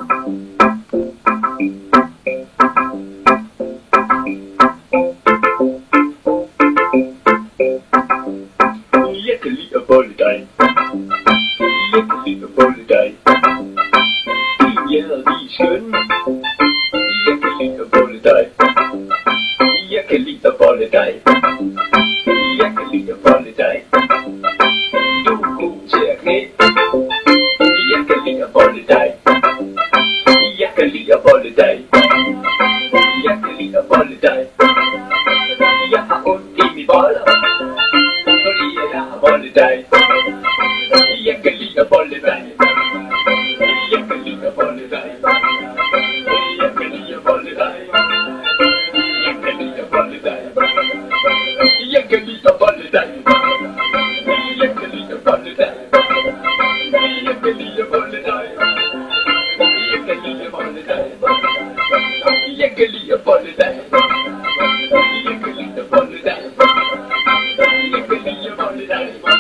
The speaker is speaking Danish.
Jeg kan lide at bolle dig. Jeg kan lide at bolle dig. Din hjertelige skøn. Jeg kan lide at bolle dig. Jeg kan lide at bolle dig. Jeg kan lide at bolle dig. Du er god til at knæ. Jeg kan lide at bolle dig. Jeg kan lide at bolle dig. Jeg kan lide at bolle dig. Jeg har ondt i mine boller, fordi jeg har bollet dig. Jeg kan lide at bolle dig. Jeg kan lide at bolle dig. Jeg kan lide at bolle dig. Jeg kan lide at bolle dig. Jeg kan lide at bolle dig. Jeg kan lide at bolle dig. Jeg kan lide at bolle dig. Jeg kan lide at bolle dig. Jeg kan lide at bolle dig. Jeg kan lide at bolle dig. Jeg kan lide at bolle dig.